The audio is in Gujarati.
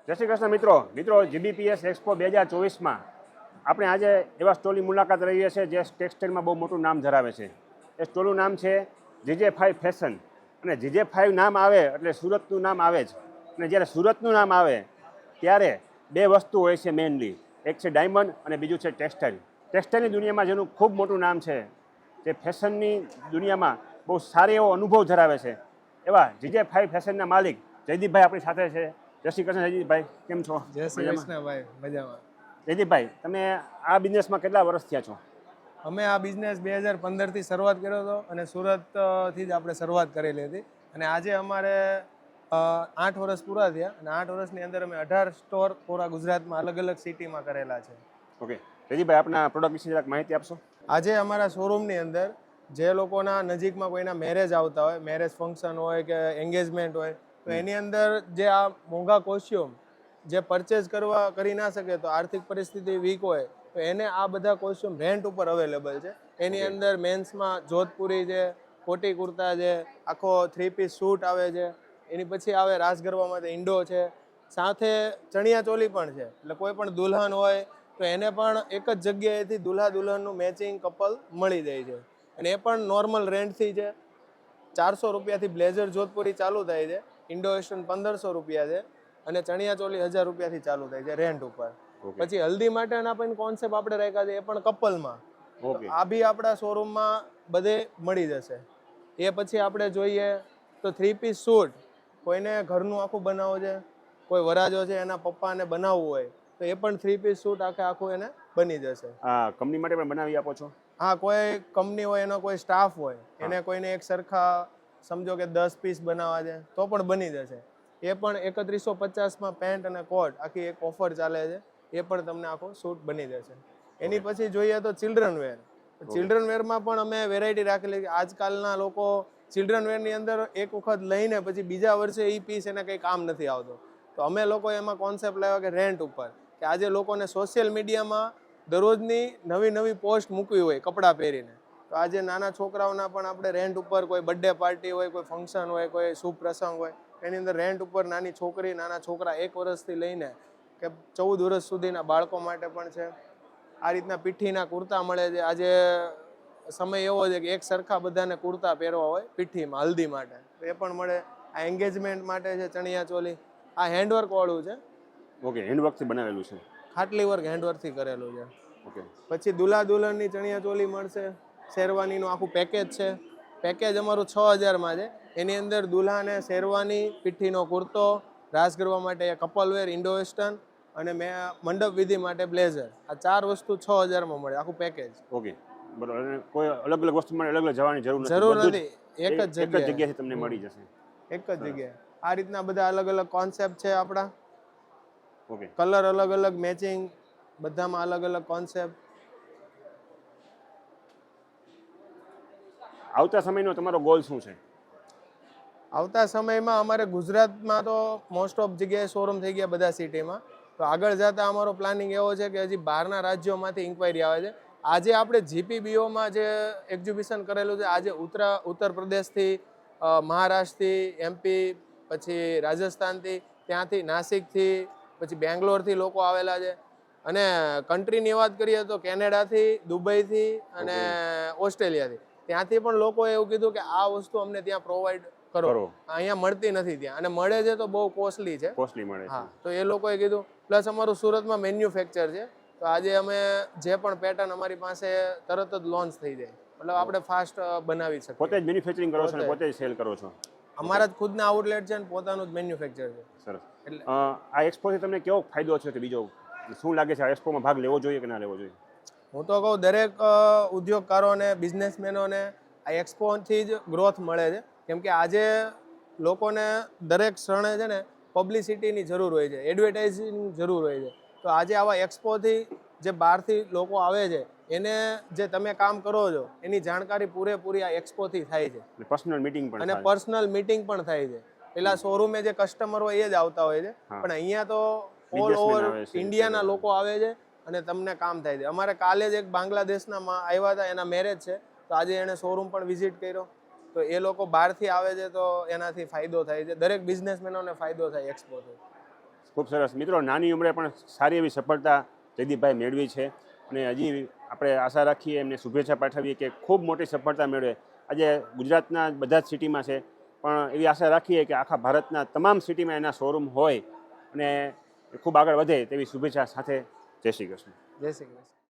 જય શ્રી કૃષ્ણ મિત્રો જીબીપીએસ એક્સપો 2024માં આપણે આજે એવા સ્ટોલની મુલાકાત લઈએ છીએ જે ટેક્સટાઇલમાં બહુ મોટું નામ ધરાવે છે. એ સ્ટોલનું નામ છે GJ5 ફેશન. અને GJ5 નામ આવે એટલે સુરતનું નામ આવે જ. અને જ્યારે સુરતનું નામ આવે ત્યારે બે વસ્તુ હોય છે મેઇનલી, એક છે ડાયમંડ અને બીજું છે ટેક્સટાઇલ. ટેક્સટાઇલની દુનિયામાં જેનું ખૂબ મોટું નામ છે, જે ફેશનની દુનિયામાં બહુ સારો એવો અનુભવ ધરાવે છે, એવા GJ5 ફેશનના માલિક જયદીપભાઈ આપણી સાથે છે. જય શ્રી કૃષ્ણ જયદીપભાઈ, કેમ છો? જય શ્રી કૃષ્ણ ભાઈ, મજામાં. જયદીપભાઈ, તમે આ બિઝનેસમાં કેટલા વર્ષ થયા છો? અમે આ બિઝનેસ 2015થી શરૂઆત કર્યો હતો અને સુરતથી જ આપણે શરૂઆત કરેલી હતી. અને આજે અમારે 8 વર્ષ પૂરા થયા અને 8 વર્ષની અંદર અમે 18 સ્ટોર પૂરા ગુજરાતમાં અલગ અલગ સિટીમાં કરેલા છે. ઓકે જયદીપભાઈ, આપના પ્રોડક્ટ વિશે જરાક માહિતી આપશો? આજે અમારા શોરૂમની અંદર જે લોકોના નજીકમાં કોઈના મેરેજ આવતા હોય, મેરેજ ફંક્શન હોય કે એન્ગેજમેન્ટ હોય, તો એની અંદર જે આ મોંઘા કોસ્ચ્યુમ જે પરચેઝ કરી ના શકે, તો આર્થિક પરિસ્થિતિ વીક હોય, તો એને આ બધા કોસ્ચ્યુમ રેન્ટ ઉપર અવેલેબલ છે. એની અંદર મેન્સમાં જોધપુરી છે, કોટી કુર્તા છે, આખો 3 પીસ સૂટ આવે છે, એની પછી આવે રાસ ગરબા માટે ઇન્ડો છે, સાથે ચણિયા ચોલી પણ છે. એટલે કોઈ પણ દુલ્હન હોય તો એને પણ એક જ જગ્યાએથી દુલ્હા દુલ્હનનું મેચિંગ કપલ મળી જાય છે. અને એ પણ નોર્મલ રેન્ટથી છે. 400 રૂપિયાથી બ્લેઝર જોધપુરી ચાલુ થાય છે, ઇન્ડો વેસ્ટર્ન 1500 રૂપિયા છે, અને ચણિયા ચોલી 1000 રૂપિયાથી ચાલુ થાય છે રેન્ટ ઉપર. પછી હલ્દી માટેના પણ કોન્સેપ્ટ આપણે રાખ્યા છે, એ પણ કપલમાં. આ બી આપણા શોરૂમમાં બધે મળી જશે. એ પછી આપણે જોઈએ તો 3 પીસ સૂટ, કોઈને ઘરનું આખું બનાવવું છે, કોઈ વરાજો છે એના પપ્પાને બનાવવું હોય, તો એ પણ 3 પીસ સૂટ આખું એને બની જશે. હા, કંપની માટે પણ બનાવી આપો છો? હા, કોઈ કંપની હોય, એનો કોઈ સ્ટાફ હોય, એને કોઈને એક સરખા સમજો કે 10 પીસ બનાવવા છે તો પણ બની જશે. એ પણ 3150માં પેન્ટ અને કોટ આખી એક ઓફર ચાલે છે, એ પણ તમને આખો સૂટ બની જશે. એની પછી જોઈએ તો ચિલ્ડ્રન વેર. ચિલ્ડ્રન વેરમાં પણ અમે વેરાયટી રાખેલી છે. આજકાલના લોકો ચિલ્ડ્રન વેરની અંદર એક વખત લઈને પછી બીજા વર્ષે એ પીસ એને કંઈ કામ નથી આવતો, તો અમે લોકો એમાં કોન્સેપ્ટ લાવ્યા કે રેન્ટ ઉપર, કે આજે લોકોને સોશિયલ મીડિયામાં દરરોજની નવી પોસ્ટ મૂકવી હોય કપડાં પહેરીને, તો આજે નાના છોકરાઓના પણ આપણે રેન્ટ ઉપર, કોઈ બર્થડે પાર્ટી હોય, કોઈ ફંક્શન હોય, કોઈ શુભ પ્રસંગ હોય, એની અંદર રેન્ટ ઉપર નાની છોકરી, નાના છોકરા 1 વર્ષથી લઈને કે 14 વર્ષ સુધીના બાળકો માટે પણ છે. આ રીતના પીઠીના કુર્તા મળે છે. આજે સમય એવો છે કે એક સરખા બધાને કુર્તા પહેરવા હોય પીઠીમાં હલ્દી માટે, તો એ પણ મળે. આ એન્ગેજમેન્ટ માટે છે ચણિયા ચોલી. આ હેન્ડવર્ક વાળું છે. ઓકે, હેન્ડવર્કથી બનાવેલું છે? ખાટલી વર્ક હેન્ડવર્કથી કરેલું છે. ઓકે. પછી દુલ્હા દુલ્હનની ચણિયા ચોલી મળશે. શેરવાનીનું આખું પેકેજ છે. પેકેજ અમારું 6000માં છે. એની અંદર દુલ્હાને શેરવાની, પીઠીનો કુર્તો, રાસ ગરબા માટે કપલ વેર ઇન્ડો વેસ્ટર્ન, અને મંડપ વિધિ માટે બ્લેઝર. આ 4 વસ્તુ 6000માં મળે, આખું પેકેજ. ઓકે, બરાબર. અને કોઈ અલગ અલગ વસ્તુ માટે અલગ અલગ જવાની જરૂર નથી. એક જ જગ્યાએથી તમને મળી જશે. એક જ જગ્યાએ. આ રીતના બધા અલગ અલગ કોન્સેપ્ટ છે આપણા. ઓકે. કલર અલગ અલગ, મેચિંગ, બધામાં અલગ અલગ કોન્સેપ્ટ. આવતા સમયનો તમારો ગોલ શું છે? આવતા સમયમાં અમારે ગુજરાતમાં તો મોસ્ટ ઓફ જગ્યાએ શોરૂમ થઈ ગયા બધા સિટીમાં. તો આગળ જતા અમારો પ્લાનિંગ એવો છે કે હજી બહારના રાજ્યોમાંથી ઇન્ક્વાયરી આવે છે. આજે આપણે GPBOમાં જે એક્ઝિબિશન કરેલું છે, આજે ઉત્તર પ્રદેશથી, મહારાષ્ટ્રથી, MP, પછી રાજસ્થાનથી, ત્યાંથી નાસિકથી, પછી બેંગ્લોરથી લોકો આવેલા છે. અને કન્ટ્રીની વાત કરીએ તો કેનેડાથી, દુબઈથી અને ઓસ્ટ્રેલિયાથી, ત્યાંથી પણ લોકોએ એવું કીધું કે આ વસ્તુ અમને ત્યાં પ્રોવાઈડ કરો, અહીંયા મળતી નથી ત્યાં, અને મળે છે તો બહુ કોસ્ટલી છે. કોસ્ટલી મળે છે. હા, તો એ લોકોએ કીધું. પ્લસ અમારું સુરતમાં મેન્યુફેક્ચર છે, તો આજે અમે જે પણ પેટર્ન અમારી પાસે તરત જ લોન્ચ થઈ જાય, મતલબ આપણે ફાસ્ટ બનાવી શકીએ. પોતે જ મેન્યુફેક્ચરિંગ કરો છો અને પોતે જ સેલ કરો છો? અમારા જ ખુદના આઉટલેટ છે અને પોતાનું જ મેન્યુફેક્ચર છે. સરસ. એટલે આ એક્સપોથી તમને કેવો ફાયદો છે કે બીજો શું લાગે છે, આ એક્સપોમાં ભાગ લેવો જોઈએ કે ના લેવો જોઈએ? હું તો કહું દરેક ઉદ્યોગકારોને, બિઝનેસમેનોને આ એક્સપોથી જ ગ્રોથ મળે છે. કેમ કે આજે લોકોને દરેક ક્ષણે છે ને પબ્લિસિટીની જરૂર હોય છે, એડવર્ટાઇઝિંગની જરૂર હોય છે. તો આજે આવા એક્સપોથી જે બહારથી લોકો આવે છે, એને જે તમે કામ કરો છો એની જાણકારી પૂરેપૂરી આ એક્સપોથી થાય છે. પર્સનલ મીટિંગ પણ અને પર્સનલ મીટિંગ પણ થાય છે. પેલા શોરૂમે જે કસ્ટમર હોય એ જ આવતા હોય છે, પણ અહીંયા તો ઓલ ઓવર ઇન્ડિયાના લોકો આવે છે અને તમને કામ થાય છે. અમારે કાલે જ એક બાંગ્લાદેશના આવ્યા હતા, એના મેરેજ છે, તો આજે એણે શોરૂમ પણ વિઝિટ કર્યો. તો એ લોકો બહારથી આવે છે તો એનાથી ફાયદો થાય છે. દરેક બિઝનેસમેનોને ફાયદો થાય એક્સપોથી. ખૂબ સરસ. મિત્રો, નાની ઉંમરે પણ સારી એવી સફળતા જયદીપભાઈ મેળવી છે અને હજી આપણે આશા રાખીએ, એમને શુભેચ્છા પાઠવીએ કે ખૂબ મોટી સફળતા મેળવે. આજે ગુજરાતના બધા જ સિટીમાં છે, પણ એવી આશા રાખીએ કે આખા ભારતના તમામ સિટીમાં એના શોરૂમ હોય અને ખૂબ આગળ વધે તેવી શુભેચ્છા સાથે. જય શ્રી કૃષ્ણ. જય શ્રી કૃષ્ણ.